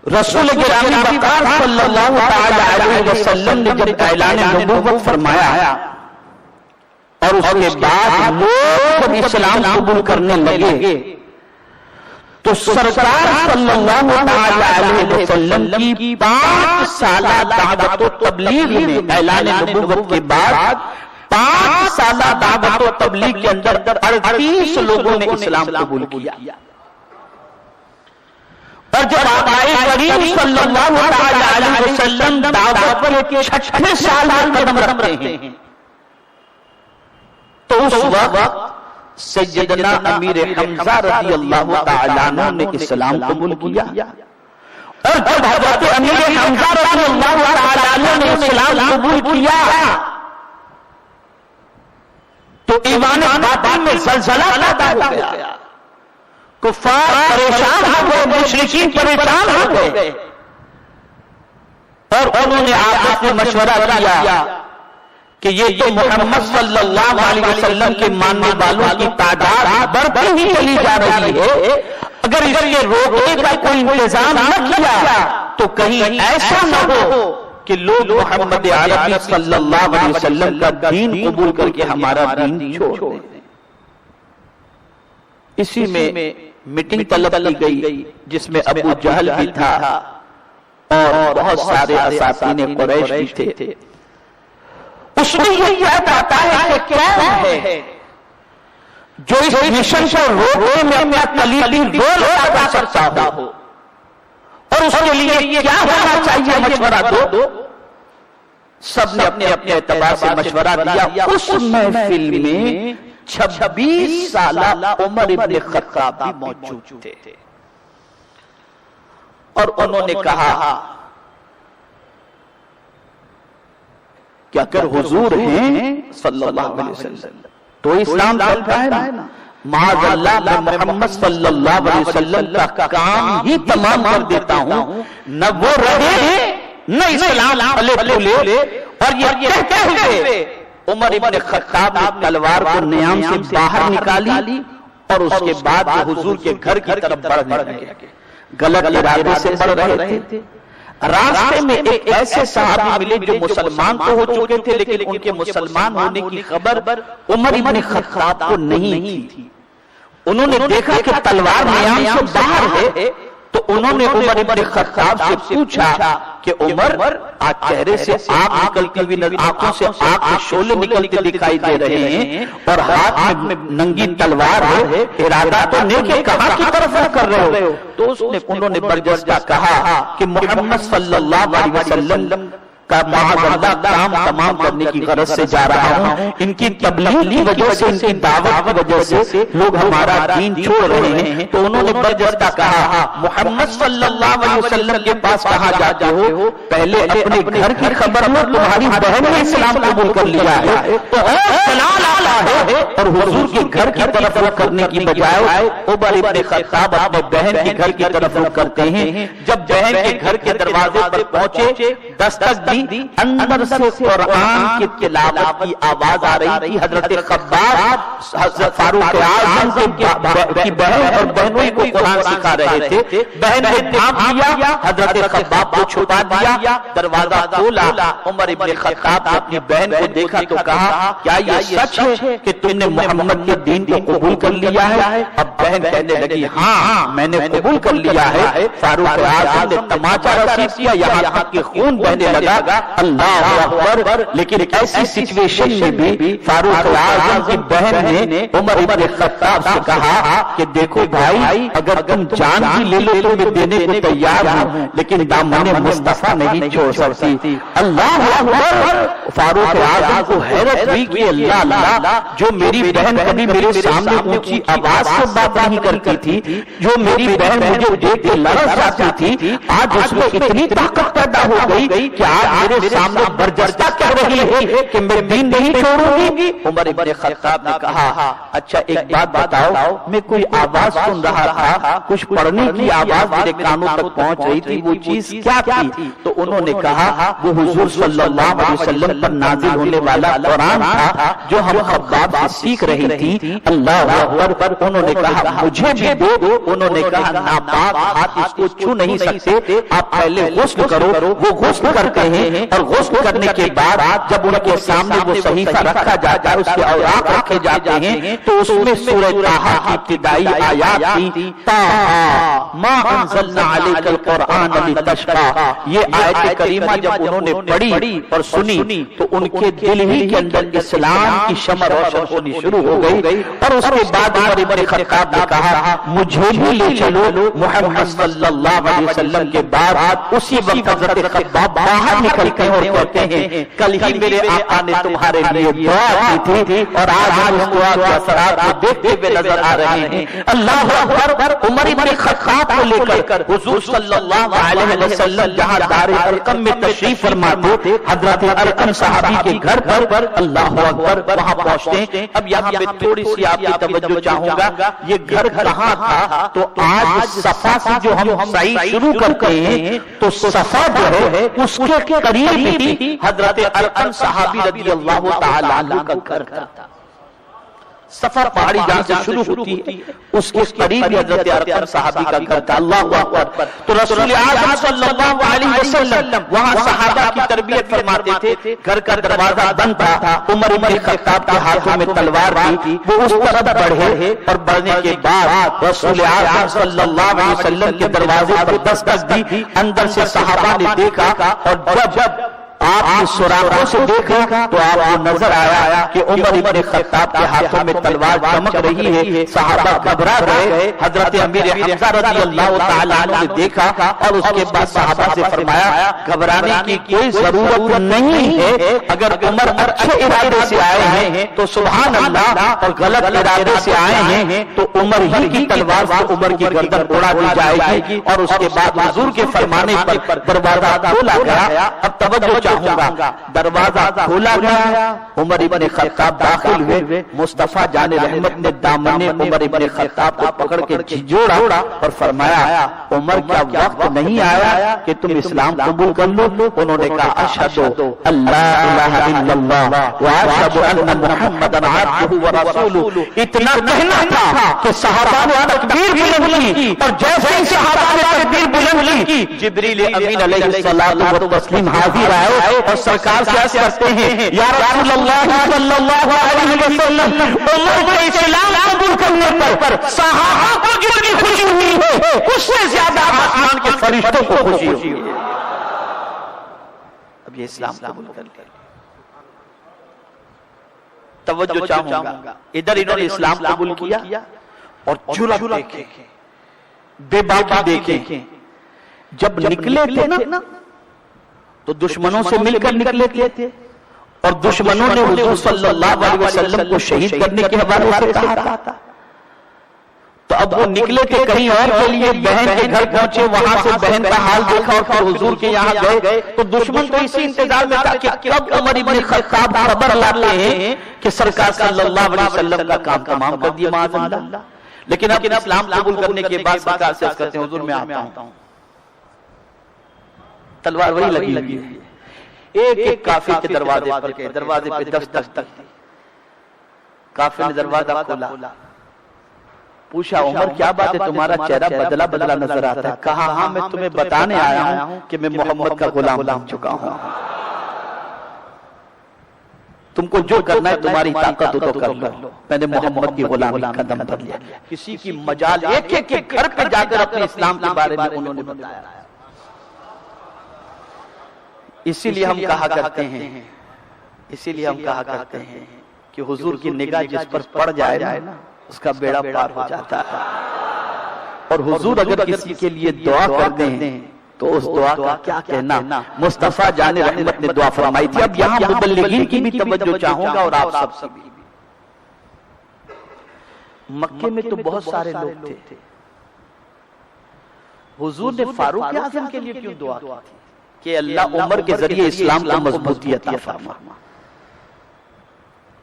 رسول گرامی وقار صلی اللہ تعالی علیہ وسلم نے جب اعلان نبوت فرمایا اور اس کے بعد لوگ جب اسلام قبول کرنے لگے تو سرکار صلی اللہ تعالی علیہ وسلم کی 5 سالہ دعوت و تبلیغ میں اعلان نبوت کے بعد 5 سالہ دعوت و تبلیغ کے اندر 38 لوگوں نے اسلام قبول کیا. اور جب آقائے کریم صلی اللہ علیہ وسلم دعوت کے 6 سال میں قدم رکھتے ہیں تو اس وقت سیدنا امیر حمزہ رضی اللہ تعالیٰ عنہ نے اسلام قبول کیا. اور جب حضرت امیر حمزہ رضی اللہ تعالیٰ عنہ نے اسلام قبول کیا تو ایمان باطن میں زلزلہ پیدا ہو گیا. کفار پریشان ہو گئے، مشرکین پریشان ہو گئے اور انہوں نے آپس میں مشورہ کیا کہ یہ تو محمد صلی اللہ علیہ وسلم کے ماننے والوں کی تعداد بڑھتی ہی چلی جا رہی ہے، اگر اس کے روکنے کا کوئی انتظام نہ کیا تو کہیں ایسا نہ ہو کہ لوگ محمد عربی صلی اللہ علیہ وسلم کا دین قبول کر کے ہمارا دین چھوڑ دیں. اسی میں میٹنگ طلب کی گئی جس میں ابو جہل بھی تھا اور بہت سارے اساطین قریش بھی تھے. اس میں یہ یاد آتا ہے کہ کیا ہے جو اس مشن کو روکنے میں اپنا کلیدی رول ادا کر سکتا ہو اور اس کے لیے کیا ہونا چاہیے مشورہ دو. سب نے اپنے اپنے اعتبار سے مشورہ دیا. اس محفل میں 26 سالہ عمر ابن خطاب بھی موجود تھے اور انہوں نے کہا کہ اگر حضور ہیں صلی اللہ علیہ وسلم تو اسلام چلتا ہے نا. معاذ اللہ میں محمد صلی اللہ علیہ وسلم کا کام ہی تمام کر دیتا ہوں، نہ وہ رہے نہ اسلام پھلے پھولے. اور یہ کہتے ہوئے عمر ابن خطاب نے تلوار کو نیام سے باہر نکالی اور اس کے بعد حضور کے گھر کی طرف بڑھنے لگے. غلط ارادے سے بڑھ رہے تھے. راستے میں ایک ایسے صحابی ملے جو مسلمان تو ہو چکے تھے لیکن ان کے مسلمان ہونے کی خبر عمر ابن خطاب کو نہیں تھی. انہوں نے دیکھا کہ تلوار نیام سے باہر ہے تو انہوں نے عمر ابن خطاب سے پوچھا کہ عمر آج چہرے سے آگ نکلتی ہوئی آنکھوں سے آگ کے شعلے نکلتے دکھائی دے رہے ہیں اور ہاتھ میں ننگی تلوار ہے، ارادہ تو نیک ہے، کہاں کی طرف کر رہے ہو؟ تو انہوں نے برجستہ کہا کہ محمد صلی اللہ علیہ وسلم کا معاذ اللہ کام تمام کرنے کی غرض سے جا رہا ہوں. ان کی تبلیغ کی وجہ سے، ان کی دعوت کی وجہ سے لوگ ہمارا دین چھوڑ رہے ہیں. تو انہوں نے برجستہ کہا محمد صلی اللہ علیہ وسلم کے پاس کہاں جاتے ہو؟ پہلے اپنے گھر کی خبر میں تمہاری بہن نے اسلام قبول کر لیا ہے تو سلام آلا ہے اور حضور کے گھر کی طرف رخ کرنے کی بجائے عمر ابن خطاب اپنے بہن کے گھر کی طرف رخ کرتے ہیں. جب بہن کے گھر کے دروازے پر پہنچے دستک دی، اندر سے قرآن کی تلاوت کی آواز آ رہی تھی. حضرت خباب حضرت فاروق اعظم کی بہن اور بہنوں کو قرآن سکھا رہے تھے. بہن نے تھام دیا، حضرت خباب کو چھپا دیا، دروازہ کھولا. عمر ابن خطاب نے اپنی بہن کو دیکھا تو کہا کیا یہ سچ ہے کہ تم نے محمد کے دین کو قبول کر لیا ہے؟ اب بہن کہنے لگی ہاں میں نے قبول کر لیا ہے. فاروق اعظم نے تماچا رسید کیا، یہاں تک کہ خون بہنے لگا. اللہ اکبر. لیکن ایسی سچویشن میں بھی فاروق اعظم کی بہن نے عمر ابن خطاب سے کہا کہ دیکھو بھائی اگر تم جان بھی لے لو تو میں دینے کو تیار ہوں لیکن دامن مصطفیٰ نہیں چھوڑ سکتی. اللہ اکبر. فاروق اعظم کو حیرت ہوئی کہ اللہ اللہ، جو میری بہن کبھی میرے سامنے اونچی آواز سے بات نہیں کرتی تھی، جو میری بہن مجھے دیکھ کے لرز جاتی تھی، آج اس میں اتنی طاقت پیدا ہو گئی کہ آج میرے سامنے برجستہ کر رہی ہے کہ میں دین نہیں چھوڑوں گی؟ عمر ابن خطاب نے کہا اچھا ایک بات بتاؤ، میں کوئی آواز سن رہا تھا، کچھ پڑھنے کی آواز میرے کانوں تک پہنچ رہی تھی، وہ چیز کیا تھی؟ تو انہوں نے کہا وہ حضور صلی اللہ علیہ وسلم پر نازل ہونے والا قرآن تھا جو ہم خباب سے سیکھ رہی تھی۔ اللہ اکبر۔ انہوں نے کہا مجھے بھی دو۔ انہوں نے کہا ناپاک ہاتھ اس کو چھو نہیں سکتے، آپ پہلے غسل کرو۔ وہ غسل کرتے ہیں اور غسل کرنے کے بعد جب ان کے سامنے وہ صحیفہ رکھا جاتا ہے، اس کے اوراق رکھے جاتے ہیں، تو اس میں سورہ طٰہٰ کی ابتدائی آیات تھی، طٰہٰ ما انزلنا علیک القرآن لتشقیٰ۔ یہ آیت کریمہ جب انہوں نے پڑھی اور سنی تو ان کے دل ہی کے اندر اسلام کی شمع روشن ہونی شروع ہو گئی۔ اور اس کے بعد عمر ابن خطاب نے کہا مجھے بھی لے چلو محمد صلی اللہ علیہ وسلم کے بعد۔ اسی وقت حضرت خباب باہر نکلتے ہیں اور کہتے ہیں کل ہی میرے آقا نے تمہارے لیے دعا کی تھی اور آج ہم اس دعا کے اثرات کو دیکھتے ہوئے نظر آ رہے ہیں۔ اللہ اکبر۔ عمر ابن خطاب کو لے کر حضور صلی اللہ علیہ وسلم جہاں دار ارقم میں تشریف فرما تھے، حضرت ارقم صحابی کے گھر پر، اللہ اکبر، وہاں پہنچتے ہیں۔ اب یہاں پہ تھوڑی سی آپ کی توجہ چاہوں گا، یہ گھر کہاں تھا؟ تو آج صفا سے جو ہم سعی شروع کرتے ہیں تو صفا جو ہے اس کے قریب ہی حضرت ارقم صحابی رضی اللہ تعالی عنہ کا گھر تھا۔ سفر پہاڑی جہاں سے شروع ہوتی ہے اس کے قریب حضرت ارقم صحابی کا گھر تھا۔ اللہ اکبر۔ تو رسول اعظم صلی اللہ علیہ وسلم وہاں صحابہ کی تربیت فرماتے تھے۔ گھر کا دروازہ بند تھا، عمر ابن خطاب کے ہاتھوں میں تلوار تھی، وہ اس طرف بڑھے اور بڑھنے کے بعد رسول اعظم صلی اللہ علیہ وسلم کے دروازے پر دستک دی۔ اندر سے صحابہ نے دیکھا اور جب آپ نے سوراخوں سے دیکھا تو آپ کو نظر آیا کہ عمر ابن خطاب کے ہاتھوں میں تلوار چمک رہی ہے۔ صحابہ گھبرا گئے۔ حضرت امیر حمزہ رضی اللہ تعالیٰ عنہ نے دیکھا اور اس کے بعد صحابہ سے فرمایا گھبرانے کی کوئی ضرورت نہیں ہے، اگر عمر اچھے ارادے سے آئے ہیں تو سبحان اللہ، اور غلط ارادے سے آئے ہیں تو عمر ہی کی تلوار سے عمر کی گردن اڑا دی جائے گی۔ اور اس کے بعد حضور کے فرمانے پر دروازہ کھولا گیا۔ اب توجہ چاہوں گا، دروازہ کھولا گیا، عمر ابن خطاب داخل ہوئے۔ مصطفیٰ جان رحمت نے دامن عمر ابن خطاب کو پکڑ کے جھنجھوڑا اور فرمایا عمر کیا وقت نہیں آیا کہ تم اسلام قبول کر لو؟ انہوں نے کہا اشہد اللہ الہ الا اللہ واشہد ان محمدًا عبدہ ورسولہ۔ اتنا کہنا تھا کہ صحابہ نے تکبیر بلند کی، اور جیسے ہی صحابہ نے تکبیر بلند کی جبریل امین علیہ الصلوۃ والتسلیم حاضر آئے اور سرکار سے عرض کرتے ہیں یا رسول اللہ صلی اللہ علیہ وسلم، عمر کو اسلام قبول کرنے پر صحابہ کو جتنی خوشی ہوئی ہے اس سے زیادہ آسمان کے فرشتوں کو خوشی ہوئی ہے۔ اب یہ اسلام قبول کر لیا۔ توجہ چاہوں گا، ادھر انہوں نے اسلام قبول کیا اور جرأت دیکھیں، بے باکی دیکھیں۔ جب نکلے تھے نا تو دشمنوں سے مل کر نکلے تھے، اور دشمنوں نے حضور صلی اللہ علیہ وسلم کو شہید کرنے کے حوالے سے کہا تھا۔ تو اب وہ نکلے تھے کہیں اور کے لیے، بہن کے گھر پہنچے، وہاں سے بہن کا حال دیکھا اور پھر حضور کے یہاں گئے تو دشمن تو اسی انتظار میں تھا کہ کب عمر ابن خطاب خبر لاتے ہیں کہ سرکار صلی اللہ علیہ وسلم کا کام تمام کر دیا معاذ اللہ۔ لیکن اب اسلام قبول کرنے کے بعد سرکار سے عرض کرتے ہیں حضور میں آتا ہوں، تلوار وہی لگی ہے۔ ایک ایک کافر کے دروازے پر گئے، دروازے پہ دستک دی، کافر نے دروازہ کھولا، پوچھا عمر کیا بات ہے، تمہارا چہرہ بدلا بدلا نظر آتا ہے؟ کہا ہاں میں تمہیں بتانے آیا ہوں کہ میں محمد کا غلام بن چکا ہوں، تم کو جو کرنا ہے تمہاری طاقت ہو تو کر لو، میں نے محمد کی غلامی کا دم بھر لیا۔ کسی کی مجال ایک ایک کے گھر پہ جا کر اپنے اسلام کے بارے میں انہوں نے بتایا۔ اسی لیے ہم کہا کرتے ہیں کہ حضور کی نگاہ جس پر پڑ جائے نا اس کا بیڑا پار ہو جاتا ہے، اور حضور اگر کسی کے لیے دعا کر دیں تو اس دعا کا کیا کہنا۔ مصطفیٰ جان رحمت نے دعا فرمائی تھی۔ اب یہاں مبلغین کی بھی توجہ چاہوں گا اور آپ سب سے بھی۔ مکے میں تو بہت سارے لوگ تھے، حضور نے فاروق اعظم کے لیے کیوں دعا کی تھی؟ کہ اللہ عمر کے ذریعے اسلام کو مضبوطی عطا فرما.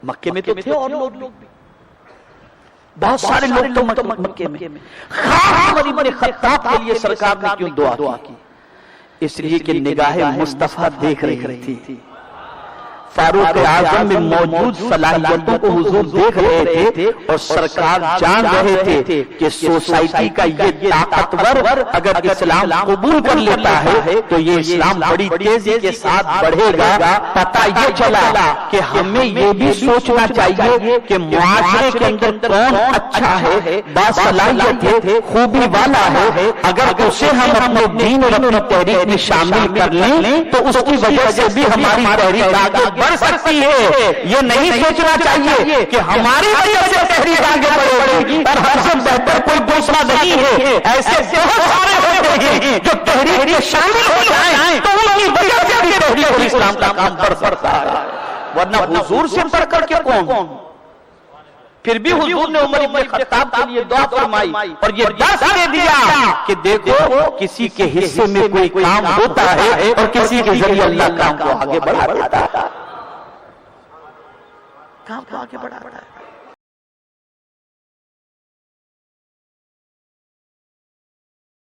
مکے میں تو تھے اور لوگ بھی، بہت سارے لوگ تو مکے میں. خاص عمر ابن خطاب کے لیے سرکار نے کیوں دعا کی؟ اس لیے کہ نگاہ مصطفیٰ دیکھ رہی تھی. فاروق اعظم میں موجود صلاحیتوں کو حضور دیکھ رہے تھے اور سرکار جان رہے تھے کہ سوسائٹی کا یہ طاقتور اگر اسلام قبول کر لیتا ہے تو یہ اسلام بڑی تیزی کے ساتھ بڑھے گا. پتہ یہ چلا کہ ہمیں یہ بھی سوچنا چاہیے کہ معاشرے کے اندر کون اچھا ہے، باصلاحیت ہے، خوبی والا ہے، اگر اسے ہم اپنے دین اور اپنی تحریک میں شامل کر لیں تو اس کی وجہ سے بھی ہماری تحریک آگے بڑھ سکتی ہے. یہ نہیں سوچنا چاہیے کہ ہماری وجہ سے تحریک آگے بڑھے گی اور ہم سے بہتر کوئی دوسرا نہیں ہے. ایسے بہت سارے ہوتے ہیں جو تحریک میں شامل ہو جائیں تو ان کی وجہ سے بھی تحریک اسلام کا کام بڑھ سکتا ہے، ورنہ حضور سے بڑھ کر کے کون؟ پھر بھی حضور نے عمر ابن خطاب کے لیے دعا فرمائی اور یہ درس دے دیا کہ دیکھو کسی کے حصے میں کوئی کام ہوتا ہے اور کسی کے ذریعے اللہ کام کو آگے بڑھاتا ہے. کام کو آگے بڑھاتا ہے.